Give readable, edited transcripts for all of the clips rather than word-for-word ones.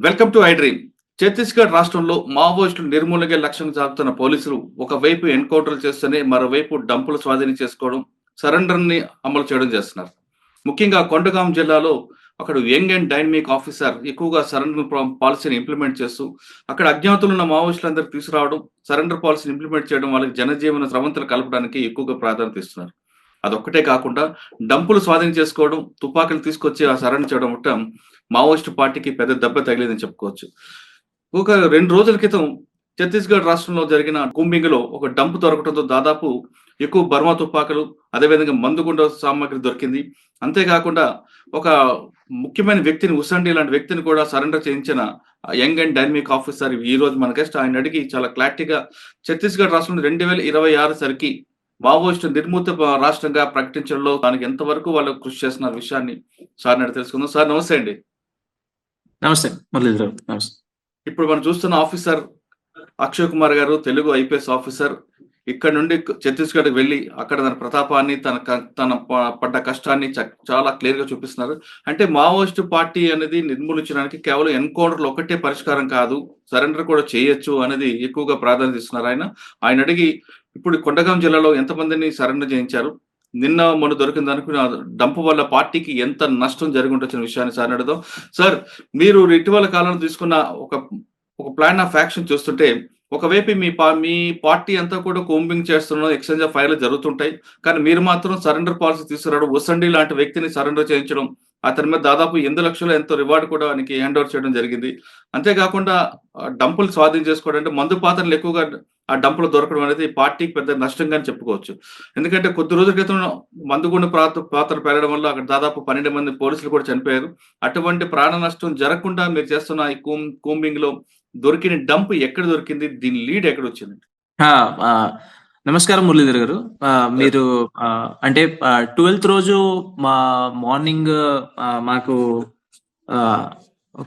Welcome to I dream. Chhattisgarh రాష్ట్రంలో మావోయిస్టులు నిర్మూలనకే లక్ష్యంగా సాగుతున్న పోలీసులు ఒకవైపు ఎన్కౌంటర్లు చేస్తూనే మరోవైపు డంపులు స్వాధీనం చేసుకోవడం, సరెండర్‌ని అమలు చేయడం చేస్తున్నారు. ముఖ్యంగా కొండగాం జిల్లాలో అక్కడ యంగ్ అండ్ డైనమిక్ ఆఫీసర్ ఎక్కువగా సరెండర్ పాలసీని ఇంప్లిమెంట్ చేస్తూ అక్కడ అజ్ఞాతులున్న మావోయిస్టులందరికీ తీసుకురావడం, సరెండర్ పాలసీని ఇంప్లిమెంట్ చేయడం, వాళ్ళకి జనజీవన స్రవంతులు కలపడానికి ఎక్కువగా ప్రాధాన్యత ఇస్తున్నారు. అదొక్కటే కాకుండా డంపులు స్వాధీనం చేసుకోవడం, తుపాకులు తీసుకొచ్చి ఆ సరెండర్ చేయడం మొత్తం మావోయిస్టు పార్టీకి పెద్ద దెబ్బ తగిలిందని చెప్పుకోవచ్చు. ఒక 2 రోజుల క్రితం ఛత్తీస్‌గఢ్ రాష్ట్రంలో జరిగిన కూంబింగ్‌లో ఒక డంప్ దొరకడంతో దాదాపు ఎక్కువ బర్మా తుపాకులు, అదేవిధంగా మందుగుండ సామాగ్రి దొరికింది. అంతేకాకుండా ఒక ముఖ్యమైన వ్యక్తిని ఉసండి లాంటి వ్యక్తిని కూడా సరెండర్ చేయించిన యంగ్ అండ్ డైనమిక్ ఆఫీసర్ ఈరోజు మన గెస్ట్ ఆయన అడిగి చాలా క్లారిటీగా ఛత్తీస్‌గఢ్ రాష్ట్రంలో 2026 సరికి మావోయిస్టు నిర్మూత రాష్ట్రంగా ప్రకటించడంలో దానికి ఎంతవరకు వాళ్ళు కృషి చేస్తున్న విషయాన్ని సార్‌ని అడిగి తెలుసుకుందాం. సార్ నమస్తే అండి. నమస్తే మురళీధర్. నమస్తే. ఇప్పుడు మనం చూస్తున్న ఆఫీసర్ అక్షయ్ కుమార్ గారు తెలుగు ఐపీఎస్ ఆఫీసర్. ఇక్కడ నుండి ఛత్తీస్గఢ్‌కి వెళ్లి అక్కడ తన ప్రతాపాన్ని తన పడ్డ కష్టాన్ని చాలా క్లియర్‌గా చూపిస్తున్నారు. అంటే మావోయిస్టు పార్టీ అనేది నిర్మూలించడానికి కేవలం ఎన్‌కౌంటర్‌లు ఒకటే పరిష్కారం కాదు, సరెండర్ కూడా చేయొచ్చు అనేది ఎక్కువగా ప్రాధాన్యత ఇస్తున్నారు ఆయన. ఆయన అడిగి ఇప్పుడు కొండగాం జిల్లాలో ఎంతమందిని సరెండర్ చేయించారు? నిన్న మొన్న దొరికిన దానికి డంప్ వల్ల పార్టీకి ఎంత నష్టం జరిగి ఉండొచ్చిన విషయాన్ని సార్‌ని అడుగుదాం. సార్, మీరు ఇటీవల కాలంలో తీసుకున్న ఒక ప్లాన్ ఆఫ్ యాక్షన్ చూస్తుంటే ఒకవైపు మీ పార్టీ అంతా కూడా కోంబింగ్ చేస్తున్న ఎక్స్చేంజ్ ఆఫ్ ఫైర్‌లు జరుగుతుంటాయి. కానీ మీరు మాత్రం సరెండర్ పాలసీ తీసుకురావడం, ఉసండి లాంటి వ్యక్తిని సరెండర్ చేయించడం, అతని మీద దాదాపు 8 లక్షలు ఎంతో రివార్డ్ కూడా ఆయనకి హ్యాండ్ ఓవర్ చేయడం జరిగింది. అంతేకాకుండా డంపులు స్వాధీనం చేసుకోవడం అంటే మందు పాత్రలు ఎక్కువగా ఆ డంపులు దొరకడం అనేది పార్టీకి పెద్ద నష్టంగానే చెప్పుకోవచ్చు. ఎందుకంటే కొద్ది రోజుల క్రితం మందుగుండు పాత్ర పెరగడం వల్ల అక్కడ దాదాపు 12 మంది పోలీసులు కూడా చనిపోయారు. అటువంటి ప్రాణ నష్టం జరగకుండా మీరు చేస్తున్న ఈ కూంబింగ్‌లో దొరికిన డంప్ ఎక్కడ దొరికింది? దీని లీడ్ ఎక్కడొచ్చింది? నమస్కారం మురళీధర్ గారు. మీరు అంటే 12th రోజు మార్నింగ్ మాకు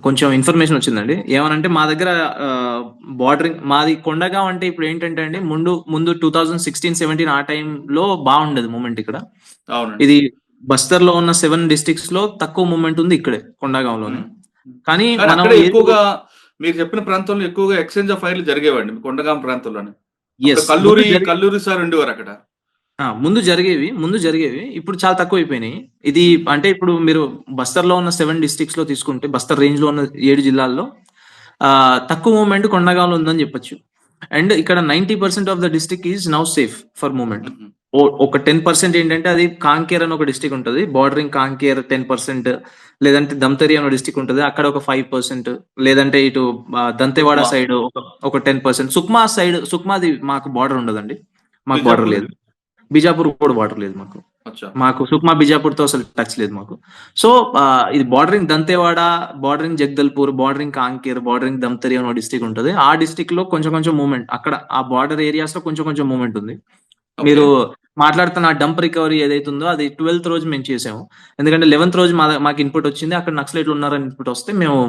కొంచెం ఇన్ఫర్మేషన్ వచ్చిందండి. ఏమనంటే మా దగ్గర బార్డరింగ్ మాది కొండగాం. అంటే ఇప్పుడు ఏంటంటే అండి, ముందు 2016, 17 ఆ టైంలో బాగుండేది మూమెంట్ ఇక్కడ. ఇది బస్తర్ లో ఉన్న 7 డిస్ట్రిక్ట్స్ లో తక్కువ మూమెంట్ ఉంది ఇక్కడే కొండగాంలోనే. కానీ మనం ఎక్కువగా మీరు చెప్పిన ప్రాంతంలో ఎక్కువగా ఎక్స్చేంజ్ ఆఫ్ ఫైర్లు జరిగేవండి కొండగాం ప్రాంతంలోనే. కల్లూరి సార్ ఉండేవారు అక్కడ. ముందు జరిగేవి ఇప్పుడు చాలా తక్కువ అయిపోయినాయి. ఇది అంటే ఇప్పుడు మీరు బస్తర్ లో ఉన్న 7 డిస్ట్రిక్ట్స్ లో తీసుకుంటే, బస్తర్ రేంజ్ లో ఉన్న 7 జిల్లాల్లో తక్కువ మూవ్మెంట్ కొండగాంలో ఉందని చెప్పొచ్చు. అండ్ ఇక్కడ 90% of the district is now safe for movement. ఒక 10% ఏంటంటే అది కాంకేర్ అని ఒక డిస్ట్రిక్ట్ ఉంటుంది, బార్డరింగ్ కాంకేర్ 10%, లేదంటే దమ్తరి అనే డిస్ట్రిక్ట్ ఉంటుంది, అక్కడ ఒక 5%, లేదంటే ఇటు దంతెవాడ సైడ్ ఒక 10%. సుక్మాది మాకు బార్డర్ ఉండదండి, మాకు బార్డర్ లేదు. బీజాపూర్ కూడా బార్డర్ లేదు మాకు సుక్మా బీజాపూర్ తో అసలు టచ్ లేదు మాకు. సో ఇది bordering Dantewada, bordering Jagdalpur, bordering Kanker, bordering Dhamtari అనే డిస్ట్రిక్ట్ ఉంటుంది. ఆ డిస్ట్రిక్ట్ లో కొంచెం మూవ్మెంట్, అక్కడ ఆ బార్డర్ ఏరియాస్ లో కొంచెం మూవ్మెంట్ ఉంది. మీరు మాట్లాడుతున్న డంప్ రికవరీ ఏదైతే ఉందో అది 12th రోజు మేము చేసాము. ఎందుకంటే 11th రోజు మాకు ఇన్పుట్ వచ్చింది, అక్కడ నక్సలైట్లు ఉన్నారని ఇన్పుట్ వస్తే మేము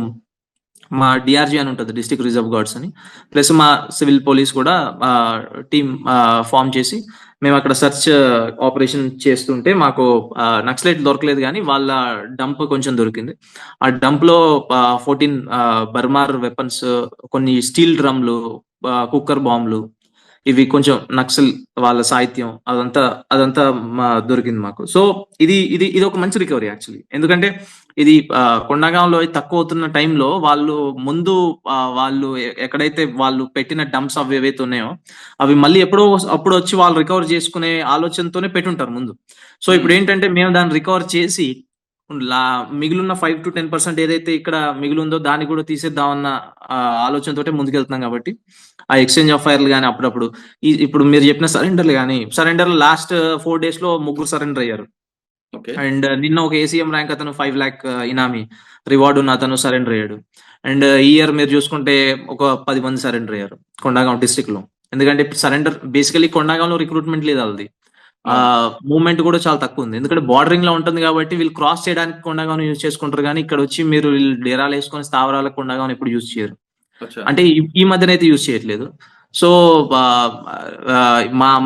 మా డిఆర్జీ అని ఉంటుంది, డిస్ట్రిక్ట్ రిజర్వ్ గార్డ్స్ అని, ప్లస్ మా సివిల్ పోలీస్ కూడా టీమ్ ఫామ్ చేసి మేము అక్కడ సెర్చ్ ఆపరేషన్ చేస్తుంటే మాకు నక్సలైట్ దొరకలేదు, కానీ వాళ్ళ డంప్ కొంచెం దొరికింది. ఆ డంప్ లో 14 బర్మార్ వెపన్స్, కొన్ని స్టీల్ డ్రమ్లు, కుక్కర్ బాంబులు, ఇవి కొంచెం నక్సల్ వాళ్ళ సాహిత్యం అదంతా దొరికింది మాకు. సో ఇది ఒక మంచి రికవరీ యాక్చువల్లీ. ఎందుకంటే ఇది కొండగాంలో తక్కువ అవుతున్న టైంలో వాళ్ళు ఎక్కడైతే వాళ్ళు పెట్టిన డంప్స్ అవి ఏవైతే ఉన్నాయో అవి మళ్ళీ అప్పుడు వచ్చి వాళ్ళు రికవర్ చేసుకునే ఆలోచనతోనే పెట్టుంటారు ముందు. సో ఇప్పుడు ఏంటంటే మేము దాన్ని రికవర్ చేసి మిగిలిన 5 to 10% ఏదైతే ఇక్కడ మిగిలిందో దాన్ని కూడా తీసేద్దామన్న ఆలోచనతోటే ముందుకెళ్తున్నాం. కాబట్టి ఆ ఎక్స్చేంజ్ ఆఫ్ ఫైర్లు కానీ అప్పుడప్పుడు ఇప్పుడు మీరు చెప్పిన సరెండర్లు కానీ, సరెండర్ లాస్ట్ 4 days లో 3 సరెండర్ అయ్యారు. అండ్ నిన్న ఒక ఏసీఎం ర్యాంక్ అతను 5 lakh ఇనామీ రివార్డ్ ఉన్న అతను సరెండర్ అయ్యాడు. అండ్ ఈ ఇయర్ మీరు చూసుకుంటే ఒక 10 మంది సరెండర్ అయ్యారు కొండగాం డిస్ట్రిక్ట్ లో. ఎందుకంటే సరెండర్ బేసికలీ కొండగాంలో రిక్రూట్మెంట్ లేదు, అది మూవ్మెంట్ కూడా చాలా తక్కువ ఉంది. ఎందుకంటే బార్డరింగ్ లో ఉంటుంది కాబట్టి వీళ్ళు క్రాస్ చేయడానికి కొండగాను యూజ్ చేసుకుంటారు, కానీ ఇక్కడ వచ్చి మీరు డేరాలు వేసుకొని స్థావరాలకు కొండగాను ఎప్పుడు యూజ్ చేయరు. అంటే ఈ మధ్యన అయితే యూజ్ చేయట్లేదు. సో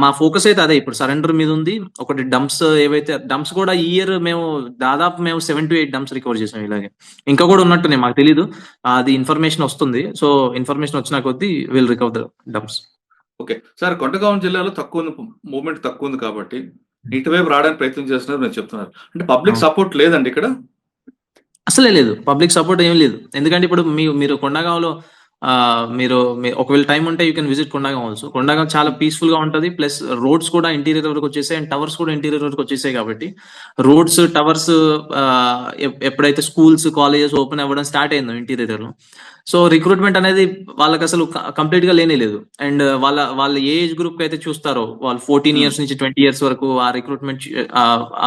మా ఫోకస్ అయితే అదే ఇప్పుడు సరెండర్ మీద ఉంది. ఒకటి డంప్స్ ఏవైతే డంప్స్ కూడా ఈ ఇయర్ మేము 7 to 8 డంప్స్ రికవర్ చేసాం ఇలాగే. ఇంకా కూడా ఉన్నట్టున్నాయి మాకు తెలీదు. అది ఇన్ఫర్మేషన్ వస్తుంది. సో ఇన్ఫర్మేషన్ వచ్చిన కొద్దీ will recover the dumps. Okay. Sir Kondagaon జిల్లాలో మూవ్‌మెంట్ తక్కువుంది కాబట్టి ఇటువైపు రావడానికి ప్రయత్నం చేస్తున్నారు మీరు చెప్తున్నారు. అంటే పబ్లిక్ సపోర్ట్ లేదండి ఇక్కడ? అసలే లేదు. పబ్లిక్ సపోర్ట్ ఏం లేదు. ఎందుకంటే ఇప్పుడు మీరు కొండగాంలో మీరు ఒకవేళ టైం ఉంటే యూ కెన్ విజిట్ కొండగాం ఆల్సో. కొండగాం చాలా పీస్‌ఫుల్‌గా ఉంటది. ప్లస్ రోడ్స్ కూడా ఇంటీరియర్ వరకు వచ్చేసాయి అండ్ టవర్స్ కూడా ఇంటీరియర్ వరకు వచ్చేసాయి కాబట్టి రోడ్స్, టవర్స్ ఎప్పుడైతే స్కూల్స్, కాలేజెస్ ఓపెన్ అవ్వడం స్టార్ట్ అయిందో ఇంటీరియర్‌లో. సో రిక్రూట్మెంట్ అనేది వాళ్ళకి అసలు కంప్లీట్ గా లేనే లేదు. అండ్ వాళ్ళ ఏ ఏజ్ గ్రూప్ అయితే చూస్తారో వాళ్ళు 14 ఇయర్స్ నుంచి 20 ఇయర్స్ వరకు ఆ రిక్రూట్మెంట్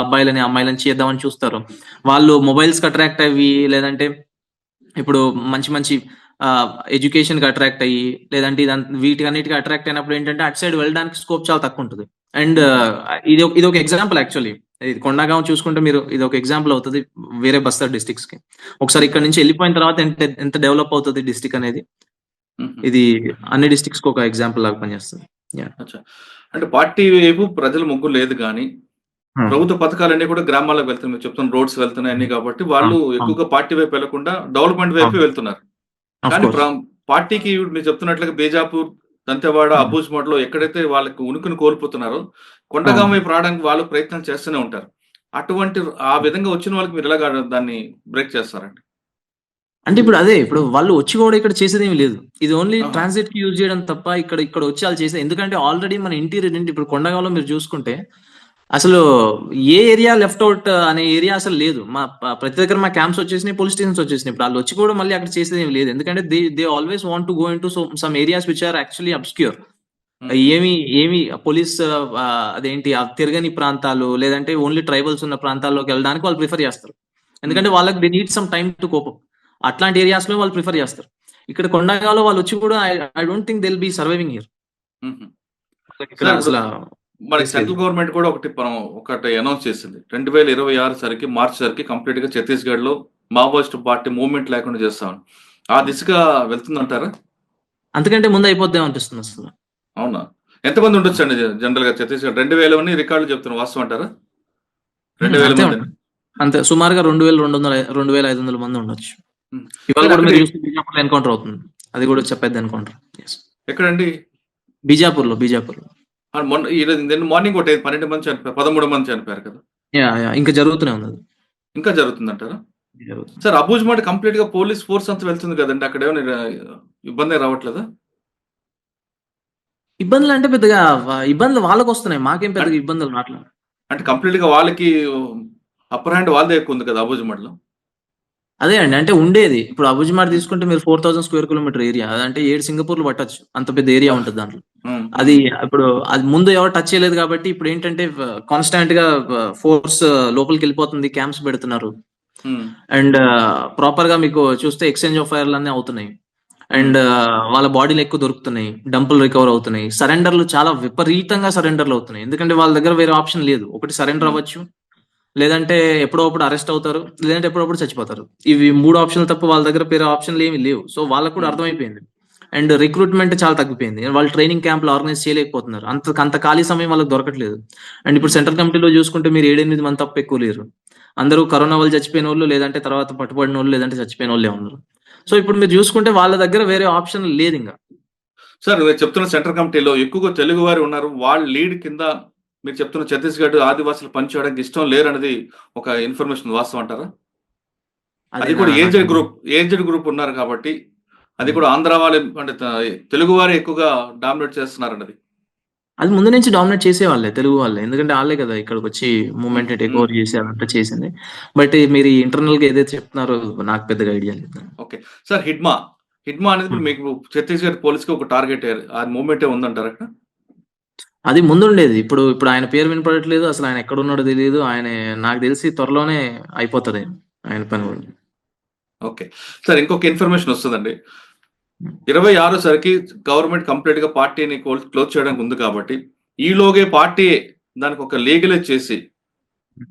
అబ్బాయిలని అమ్మాయిలని చేద్దామని చూస్తారు. వాళ్ళు మొబైల్స్ కి అట్రాక్ట్ అయ్యి లేదంటే ఇప్పుడు మంచి మంచి ఎడ్యుకేషన్ కి అట్రాక్ట్ అయ్యి లేదంటే వీటికి అన్నిటికీ అట్రాక్ట్ అయినప్పుడు ఏంటంటే అటు సైడ్ వెళ్ళడానికి స్కోప్ చాలా తక్కువ ఉంటుంది. అండ్ ఇది ఒక ఎగ్జాంపుల్ యాక్చువల్లీ. ఇది కొండగాం చూసుకుంటే మీరు ఇది ఒక ఎగ్జాంపుల్ అవుతుంది వేరే బస్తర్ డిస్ట్రిక్ట్స్ కి. ఒకసారి ఇక్కడ నుంచి వెళ్ళిపోయిన తర్వాత ఎంత డెవలప్ అవుతుంది డిస్ట్రిక్ట్ అనేది ఇది అన్ని డిస్ట్రిక్ట్స్ కి ఒక ఎగ్జాంపుల్ లాగా పనిచేస్తుంది. అంటే పార్టీ వైపు ప్రజల మొగ్గు లేదు కానీ ప్రభుత్వ పథకాలన్నీ కూడా గ్రామాలకు వెళ్తున్నాయి. మీరు చెప్తున్న రోడ్స్ వెళ్తున్నాయి అన్ని కాబట్టి వాళ్ళు ఎక్కువగా పార్టీ వైపు వెళ్లకుండా డెవలప్మెంట్ వైపు వెళ్తున్నారు. కానీ పార్టీకి మీరు చెప్తున్నట్లుగా బీజాపూర్, దంతెవాడ, అబూజ్మఠ్ లో ఎక్కడైతే వాళ్ళకి ఉనికిని కోల్పోతున్నారో కొండగాం వైపు రావడానికి వాళ్ళు ప్రయత్నం చేస్తూనే ఉంటారు. అటువంటి ఆ విధంగా వచ్చిన వాళ్ళకి మీరు ఎలాగా దాన్ని బ్రేక్ చేస్తారండి? అంటే ఇప్పుడు వాళ్ళు వచ్చి కూడా ఇక్కడ చేసేది ఏమి లేదు. ఇది ఓన్లీ ట్రాన్సిట్ కి యూజ్ చేయడం తప్ప ఇక్కడ వచ్చి వాళ్ళు చేసేది. ఎందుకంటే ఆల్రెడీ మన ఇంటీరియర్ ఇప్పుడు కొండగాంలో మీరు చూసుకుంటే అసలు ఏ ఏరియా లెఫ్ట్ అవుట్ అనే ఏరియా అసలు లేదు. ప్రతి దగ్గర మా క్యాంప్స్ వచ్చేసినాయి, పోలీస్ స్టేషన్స్ వచ్చేసినాయి. ఇప్పుడు వాళ్ళు వచ్చి కూడా మళ్ళీ అక్కడ చేసేది ఏమి లేదు. ఎందుకంటే they always want to go in to some areas which are actually obscure. ఏమి పోలీస్ అదేంటి తిరగని ప్రాంతాలు లేదంటే ఓన్లీ ట్రైబల్స్ ఉన్న ప్రాంతాల్లోకి వెళ్ళడానికి వాళ్ళు ప్రిఫర్ చేస్తారు. ఎందుకంటే వాళ్ళకి they need some time to cope. అట్లాంటి ఏరియాస్ లో వాళ్ళు ప్రిఫర్ చేస్తారు. ఇక్కడ కొండగాంలో వాళ్ళు వచ్చి కూడా I don't think they will be surviving here. అసలు మరి సెంట్రల్ గవర్నమెంట్ కూడా ఒకటి అనౌన్స్ చేసింది. 2026 సరికి మార్చి సరికి కంప్లీట్ గా ఛత్తీస్గఢ్ లో మావోయిస్ట్ పార్టీ మూవ్మెంట్ లేకుండా చేస్తామని ఆ దిశగా వెళ్తుందంటారా? అంతకంటే ముందు అయిపోద్దాం అనిపిస్తుంది అసలు. అవునా? ఎంతమంది ఉండొచ్చు అండి జనరల్ గా ఛత్తీస్గఢ్? 2000 రికార్డులు చెప్తున్నారు, వాస్తవం అంటారా? 2000 మంది అంతే, సుమారుగా 2500 మంది ఉండొచ్చు. ఇవాళ కూడా మీరు చూస్తే బీజాపూర్ ఎన్కౌంటర్ అవుతుంది. అది కూడా చెప్పేది ఎన్కౌంటర్. ఎక్కడండి? బీజాపూర్ లో నిన్న మార్నింగ్ 12 మంది చనిపోయారు, 13 మంది చనిపోయారు కదా. ఇంకా జరుగుతూనే ఉంది. ఇంకా జరుగుతుందంటారా? సార్ అబూజ్మఠ్ కంప్లీట్ గా పోలీస్ ఫోర్స్ అంతా వెళ్తుంది కదండి, అక్కడ ఏమైనా ఇబ్బంది రావట్లేదా? ఇబ్బందులు అంటే పెద్దగా ఇబ్బందులు వాళ్ళకి వస్తున్నాయి, మాకేం పెద్దగా ఇబ్బందులు రావట్లేదు. అంటే కంప్లీట్ గా వాళ్ళకి అప్పర్ హ్యాండ్ వాళ్ళదే ఎక్కువ ఉంది కదా అబూజ్మఠ్ లో. అదే అండి, అంటే ఉండేది. ఇప్పుడు అబూజ్మఠ్ తీసుకుంటే మీరు 4000 స్క్వేర్ కిలోమీటర్ ఏరియా, అదంటే 7 సింగపూర్లు పట్టచ్చు, అంత పెద్ద ఏరియా ఉంటుంది దాంట్లో. అది ముందు ఎవరు టచ్ చేయలేదు కాబట్టి ఇప్పుడు ఏంటంటే కాన్స్టాంట్ గా ఫోర్స్ లోపలికి వెళ్ళిపోతుంది, క్యాంప్స్ పెడుతున్నారు. అండ్ ప్రాపర్ గా మీకు చూస్తే ఎక్స్చేంజ్ ఆఫ్ ఫైర్లు అన్నీ అవుతున్నాయి. అండ్ వాళ్ళ బాడీలు ఎక్కువ దొరుకుతున్నాయి, డంపులు రికవర్ అవుతున్నాయి, సరెండర్లు చాలా విపరీతంగా సరెండర్లు అవుతున్నాయి. ఎందుకంటే వాళ్ళ దగ్గర వేరే ఆప్షన్ లేదు. ఒకటి సరెండర్ అవ్వచ్చు, లేదంటే ఎప్పుడప్పుడు అరెస్ట్ అవుతారు, లేదంటే ఎప్పుడప్పుడు చచ్చిపోతారు. ఇవి 3 ఆప్షన్లు తప్ప వాళ్ళ దగ్గర వేరే ఆప్షన్లు ఏమి లేవు. సో వాళ్ళకు కూడా అర్థమైపోయింది. అండ్ రిక్రూట్మెంట్ చాలా తగ్గిపోయింది. వాళ్ళు ట్రైనింగ్ క్యాంపులు ఆర్గనైజ్ చేయలేకపోతున్నారు, అంత ఖాళీ సమయం వాళ్ళకి దొరకట్లేదు. అండ్ ఇప్పుడు సెంట్రల్ కమిటీలో చూసుకుంటే మీరు 7-8 మంది తప్ప ఎక్కువ లేరు. అందరూ కరోనా వాళ్ళు చచ్చిపోయిన వాళ్ళు, లేదంటే తర్వాత పట్టుబడిన వాళ్ళు, లేదంటే చచ్చిపోయిన వాళ్ళే ఉన్నారు. సో ఇప్పుడు మీరు చూసుకుంటే వాళ్ళ దగ్గర వేరే ఆప్షన్ లేదు ఇంకా. సార్ మీరు చెప్తున్న సెంట్రల్ కమిటీలో ఎక్కువగా తెలుగు వారు ఉన్నారు, వాళ్ళ లీడ్ కింద మీరు చెప్తున్న ఛత్తీస్గఢ్ ఆదివాసులు పనిచేయడానికి ఇష్టం లేరు అనేది ఒక ఇన్ఫర్మేషన్, వాస్తవం అంటారా? అది కూడా ఏజ్డ్ గ్రూప్ ఉన్నారు కాబట్టి, అది కూడా ఆంధ్ర వాళ్ళు అంటే తెలుగు వారే ఎక్కువగా డామినేట్ చేస్తున్నారు అన్నది. అది ముందు నుంచి డామినేట్ చేసేవాళ్ళే, తెలుగు వాళ్ళే. ఎందుకంటే వాళ్ళే కదా ఇక్కడికి వచ్చి మూవ్మెంట్ టేక్ ఓవర్ చేసి అదంతా చేసింది. బట్ మీరు ఇంటర్నల్ గా ఏదైతే చెప్తున్నారో నాకు పెద్దగా ఐడియా లేదు. ఓకే సార్, హిడ్మా అనేది మీకు ఛత్తీస్గఢ్ పోలీస్ కి ఒక టార్గెట్, ఆ మూవ్మెంట్ ఉందంటారు అక్కడ? అది ముందు ఉండేది. ఇప్పుడు ఆయన పేరు వినపడట్లేదు, అసలు ఆయన ఎక్కడ ఉన్నాడో తెలియదు. ఆయన నాకు తెలిసి త్వరలోనే అయిపోతుంది ఆయన పని కూడా. ఓకే సార్, ఇంకొక ఇన్ఫర్మేషన్ వస్తుందండి. 26 సరికి గవర్నమెంట్ కంప్లీట్ గా పార్టీని క్లోజ్ చేయడానికి ఉంది కాబట్టి ఈలోగే పార్టీ దానికి ఒక లీగలైజ్ చేసి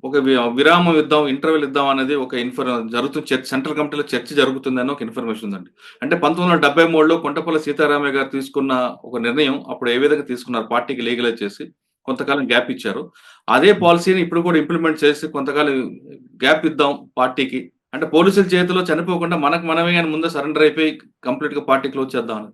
ఒక విరామం ఇద్దాం, ఇంటర్వెల్ ఇద్దాం అనేది ఒక జరుగుతుంది. సెంట్రల్ కమిటీలో చర్చ జరుగుతుందని ఒక ఇన్ఫర్మేషన్ ఉందండి. అంటే 1973లో కొండపల్లి సీతారామయ్య గారు తీసుకున్న ఒక నిర్ణయం అప్పుడు ఏ విధంగా తీసుకున్నారు, పార్టీకి లీగలైజ్ చేసి కొంతకాలం గ్యాప్ ఇచ్చారు. అదే పాలిసీని ఇప్పుడు కూడా ఇంప్లిమెంట్ చేసి కొంతకాలం గ్యాప్ ఇద్దాం పార్టీకి. అంటే పోలీసుల చేతిలో చనిపోకుండా మనకు మనమే గాని ముందే సరెండర్ అయిపోయి కంప్లీట్‌గా పార్టీ క్లోజ్ చేద్దాం అని.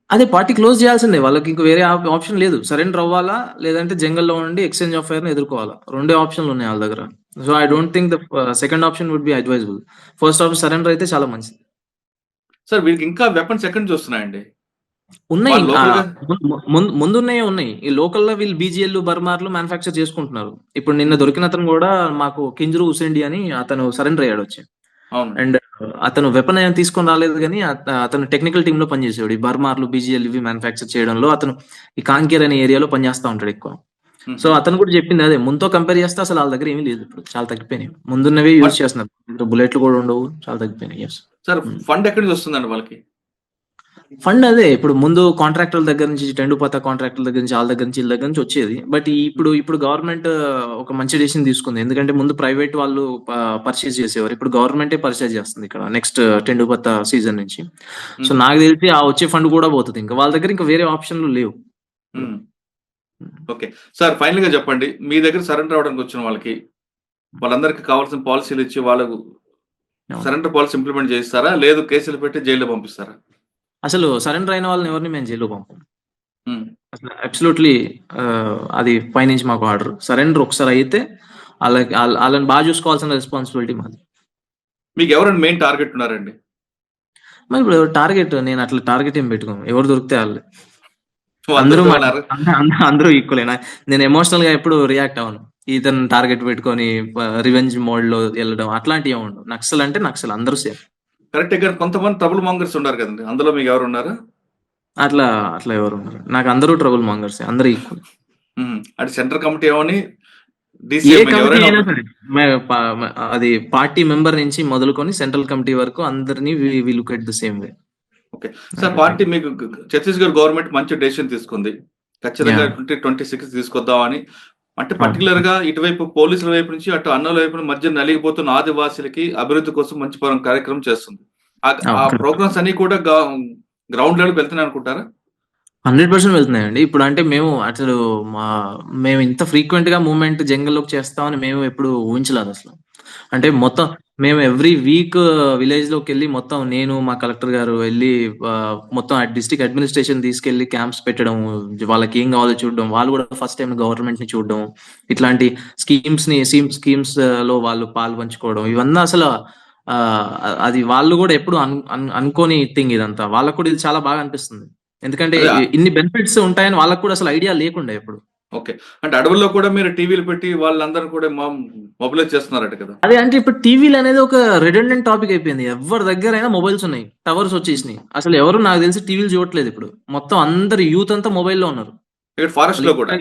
అదే పార్టీ క్లోజ్ చేయాల్సిందే. వాళ్ళకి ఇంక వేరే ఆప్షన్ లేదు. సరెండర్ అవ్వాలా, లేదంటే జంగల్‌లో ఉండి ఎక్స్‌చేంజ్ ఆఫ్ ఫైర్‌ని ఎదుర్కోవాలా. రెండే ఆప్షన్‌లు ఉన్నాయి ఆళ్ళ దగ్గర. So, I don't think the second option would be advisable. First option surrender అయితే చాలా మంచిది. సార్ వీళ్ళకి ఇంకా వెపన్స్ ఎక్కడి నుంచి వస్తున్నాయండి? ఉన్నాయి. వాళ్ళు లోకల్‌గా ముందున్నయే ఉన్నాయి. ఈ లోకల్‌లో వీళ్ళు బీజీఎల్‌లు, బర్మార్లు మ్యానుఫ్యాక్చర్ చేసుకుంటున్నారు. ఇప్పుడు నిన్న దొరికిన అతను గూడా మాకు కింజరు హుసేండి అని అతను సరెండర్ అయ్యాడొచ్చి. అవును. అండ్ అతను వెపన్ ఏం తీసుకొని రాలేదు గానీ అతను టెక్నికల్ టీమ్‌లో పనిచేసేవాడు. ఈ బర్మార్లు, బీజీఎల్ ఇవి మ్యానుఫ్యాక్చర్ చేయడంలో అతను ఈ కాంకేర్ అనే ఏరియాలో పనిచేస్తా ఉంటాడు ఎక్కువ. సో, హుహు. అతను కూడా చెప్పింది అదే. ముందుతో కంపేర్ చేస్తే అసలు ఆళ్ళ దగ్గర ఏమీ లేదు ఇప్పుడు. చాలా తగ్గిపోయినాయి. ముందున్నవే యూజ్ బట్ చేస్తున్నారు. బుల్లెట్లు కూడా ఉండవు. చాలా తగ్గిపోయినాయి. యెస్. సార్ హ్మ్. ఫండ్ ఎక్కడి నుంచి వస్తుందండి వాళ్ళకి? ఫండ్ అదే. ఇప్పుడు ముందు కాంట్రాక్టర్ల దగ్గర నుంచి, టెండుపత కాంట్రాక్టర్ల దగ్గర నుంచి, ఆళ్ళ దగ్గర నుంచి, ఈళ్ళ దగ్గర నుంచి వచ్చేది. బట్ ఇప్పుడు గవర్నమెంట్ ఒక మంచి డెసిషన్ తీసుకుంది. ఎందుకంటే ముందు ప్రైవేట్ వాళ్ళు పర్చేజ్ చేసేవారు. ఇప్పుడు గవర్నమెంటే పర్చేజ్ చేస్తుంది ఇక్కడ నెక్స్ట్ టెండుపత సీజన్ నుంచి. సో, హుహు. నాకు తెలిసి ఆ వచ్చే ఫండ్ కూడా పోతది ఇంకా. వాళ్ళ దగ్గర ఇంకా వేరే ఆప్షన్‌లు లేవు. ఇప్పుడు. హ్మ్. హ్మ్. ఓకే. సార్ ఫైనల్‌గా చెప్పండి. మీ దగ్గర సరెండర్ అవ్వడానికి వచ్చిన వాళ్ళకి, వాళ్ళందరికీ కావాల్సిన పాలిసీలు ఇచ్చి వాళ్ళకు అవును. సరెండర్ పాలసీ ఇంప్లిమెంట్ చేయిస్తారా? లేదు కేసులు పెట్టి జైల్‌లో పంపిస్తారా? అసలు సరెండర్ అయిన వాళ్ళని ఎవరిని మేము జైలుకి పంపం. హ్మ్. అసలు అబ్సల్యూట్‌లీ అది పైనుంచి మాకు ఆర్డర్. సరెండర్ ఒకసారి అయితే ఆళ్ళని బాగా చూసుకోవాల్సిన రెస్పాన్సిబిలిటీ మాది. మీకు ఎవరైనా మెయిన్ టార్గెట్ ఉన్నారండి? మరి ఇప్పుడు నేను అట్లా టార్గెట్ ఏం పెట్టుకోను. ఎవరు దొరికితే ఆళ్ళే. అందరూ అందరితో మా వాళ్ళని అందరూ ఈక్వలే. నేను ఎమోషనల్‌గా ఎప్పుడు రియాక్ట్ అవ్వను. ఇతన్ని టార్గెట్ పెట్టుకొని రివెంజ్ మోడ్‌లో ఎళ్ళడం అట్లాంటివి ఏమి ఉండవు. నక్సల్ అంటే నక్సల్ అందరూ సేమ్. కరెక్టే గాని కొంతమంది ట్రబుల్ మాంగర్స్ ఉన్నారు కదండీ! అందులో మీకు ఎవరున్నారా? అట్లా అట్లా ఎవరు ఉండరు. నాకు అందరూ ట్రబుల్ మాంగర్సే. అందరూ ఈక్వల్. అంటే సెంట్రల్ కమిటీ అవని, ఏ డీసీఎం కమిటీ ఎవరైనా అయినా ఒకటే. సరే. మే ప మ అది పార్టీ మెంబర్ నుంచి మొదలుకొని సెంట్రల్ కమిటీ వరకు అందరిని we look at the same way. Okay. Sir party మీకు ఛత్తీస్‌గఢ్ గవర్నమెంట్ మంచి డెసిషన్ తీసుకుంది. ఖచ్చితంగా యాహ్! 2026 తీసుకొద్దామని. అంటే అవును. పర్టిక్యులర్‌గా ఇటువైపు పోలీసుల వైపు నుంచి, అటు అన్నల వైపు మధ్య నలిగిపోతున్న ఆదివాసీలకి అభివృద్ధి కోసం మంచి కార్యక్రమం చేస్తుంది. ఆ అవును. కరెక్ట్. ప్రోగ్రామ్స్ అన్నీ కూడా గ్రౌండ్ లెవెల్‌కి వెళ్తున్నాయి అనుకుంటారా? 100% వెళ్తున్నాయండి. ఇప్పుడంటే మా మేము ఇంత ఫ్రీక్వెంట్‌గా మూవ్‌మెంట్ జంగల్‌లోకి చేస్తామని మేము ఎప్పుడు ఊహించలేదసలు. అంటే హుహు. మొత్తం మేము ఎవ్రీ వీక్ విలేజ్‌లోకెళ్ళి మొత్తం నేను, మా కలెక్టర్ గారు వెళ్లి మొత్తం ఆ డిస్ట్రిక్ట్ అడ్మినిస్ట్రేషన్ తీసుకెళ్ళి క్యాంప్స్ పెట్టడం, వాళ్ళకేం కావాలో చూడడం, వాళ్ళు కూడా ఫస్ట్ టైమ్ గవర్నమెంట్‌ని చూడడం, ఇట్లాంటి స్కీమ్స్‌లో వాళ్ళు పాలుపంచుకోవడం, ఇవన్నీ అసలు ఆహ్, అది వాళ్ళు కూడా ఎప్పుడు అనుకోని థింగ్ ఇదంతా. వాళ్ళకి కూడా ఇది చాలా బాగా అనిపిస్తుంది. ఎందుకంటే అదే ఇన్ని బెనిఫిట్స్ ఉంటాయని వాళ్ళకి కూడా అసలు ఐడియా లేకుండే ఎప్పుడు. ఓకే. అంటే అడవుల్లో కూడా మీరు టీవీలు పెట్టి వాళ్ళందరూ కూడా మొబిలైజ్ చేస్తున్నారట కదా! అదే అంటే ఇప్పుడు టీవీలనేది ఒక రిడెండెంట్ టాపిక్ అయిపోయింది. ఎవ్వరి దగ్గరైనా మొబైల్స్ ఉన్నాయి. టవర్స్ హ్మ్. వచ్చేసినాయి. అసలు ఎవరు నాకు తెలిసి టీవీలు చూడట్లేదు ఇప్పుడు. మొత్తం అందరు యూత్ అంతా మొబైల్‌లో ఉన్నారు. ఇక్కడ వాళ్ళు ఫారెస్ట్‌లో కూడా.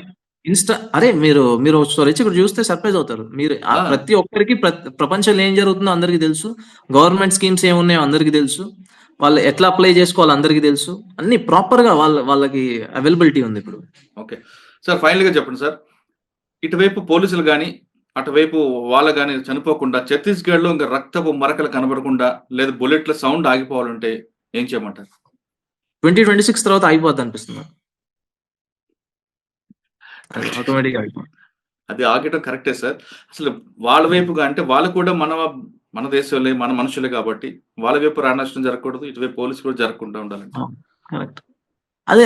అరే మీరు ఒకసారి వచ్చి ఇక్కడ చూస్తే సర్ప్రైజ్ అవుతారు. మీరు ఆ! ప్రతి ఒక్కరికి ప్రపంచంలో ఏం జరుగుతుందో అందరికి తెలుసు. గవర్నమెంట్ స్కీమ్స్ ఏమున్నాయో అందరికి తెలుసు. వాళ్ళు ఎట్లా అప్లై చేసుకోవాలో అందరికి తెలుసు. అన్ని ప్రాపర్‌గా వాళ్ళకి అవైలబిలిటీ ఉంది ఇప్పుడు. ఓకే. సార్ ఫైనల్‌గా చెప్పండి సార్. ఇటువైపు పోలీసులు గాని, అటువైపు వాళ్ళు గాని చనిపోకుండా ఛత్తీస్‌గఢ్‌లో ఇంక రక్తపు మరకలు కనబడకుండా, లేదా బుల్లెట్ల సౌండ్ ఆగిపోవాలంటే ఏం చేయమంటారు? 2026 తర్వాత ఆగిపోద్దనిపిస్తుంది నాకు. అది కరెక్టే. ఆటోమేటిక్‌గా ఆగిపోద్ది. అది ఆగటం కరెక్టే సార్. అసలు వాళ్ళ వైపుగా అంటే వాళ్ళు కూడా మన దేశంలే, మన మనుషులే కాబట్టి వాళ్ళ వైపు నష్టం జరగకూడదు. ఇటువైపు పోలీసులు కూడా జరగకుండా ఉండాలంటే. అవును. కరెక్ట్.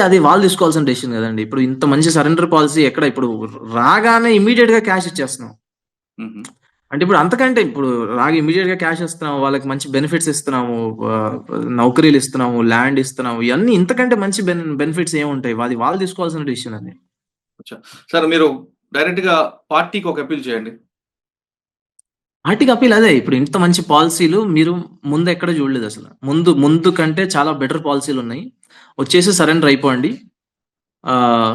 అది వాళ్ళు తీసుకోవాల్సిన డెసిషన్ గదండీ. ఇప్పుడు ఇంత మంచి సరెండర్ పాలిసీ ఎక్కడ ఇప్పుడు రాగానే ఇమ్మీడియేట్‌గా క్యాష్ ఇచ్చేస్తున్నాం. హుహు. అంటే ఇప్పుడు ఇమ్మీడియేట్‌గా క్యాష్ ఇస్తున్నాము. వాళ్ళకి మంచి బెనిఫిట్స్ ఇస్తున్నాము. ఆహ్, నౌకరీలు ఇస్తున్నాము. ల్యాండ్ ఇస్తున్నాము. ఇయన్నీ ఇంతకంటే మంచి బెనిఫిట్స్ ఏముంటాయి? వాళ్ళు తీసుకోవాల్సిన డెసిషన్ అది. అచ్చా! సార్ మీరు డైరెక్ట్‌గా పార్టీకి ఒక అప్పీల్ చేయండి. ఆర్టికి అప్పీల్ అదే. ఇప్పుడు ఇంత మంచి పాలిసీలు మీరు ముందెక్కడ జూడలేదసల. ముందు కంటే చాలా బెటర్ పాలిసీలున్నాయి. వచ్చేసి సరెండర్ అయిపోండి.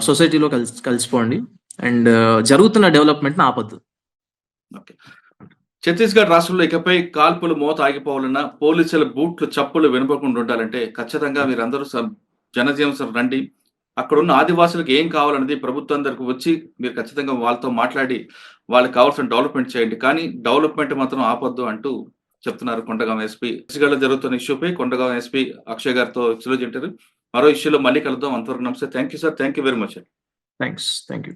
సొసైటీలో కలిసిపోండి. అండ్ జరుగుతున్న డెవలప్‌మెంట్‌ని ఆపొద్దు. ఓకే. ఛత్తీస్‌గఢ్ రాష్ట్రంలో ఇకపై కాల్పులు మోత ఆగిపోవాలన్నా, పోలీసుల బూట్లు చప్పుళ్ళు వినపడకుండా ఉండాలంటే ఖచ్చితంగా మీరందరూ జనజీవనం రండి. అక్కడ ఉన్న ఆదివాసులకు ఏం కావాలనేది ప్రభుత్వం దగ్గరకు వచ్చి మీరు ఖచ్చితంగా వాళ్ళతో మాట్లాడి వాళ్ళకి కావాల్సిన డెవలప్మెంట్ చేయండి. కానీ డెవలప్మెంట్ మాత్రం ఆపొద్దు అంటూ చెప్తున్నారు కొండగాం ఎస్పీ. ఛత్తీస్‌గఢ్‌లో జరుగుతున్న ఇష్యూపై కొండగాం ఎస్పీ అక్షయ్ గారితో ఎక్స్‌క్లూజివ్ ఇంటర్వ్యూ. మరో ఇష్యూలో మళ్ళీ కలుద్దాం. అంతవరకు నమస్తే. Thank you sir. Thank you very much. Thanks. Thank you.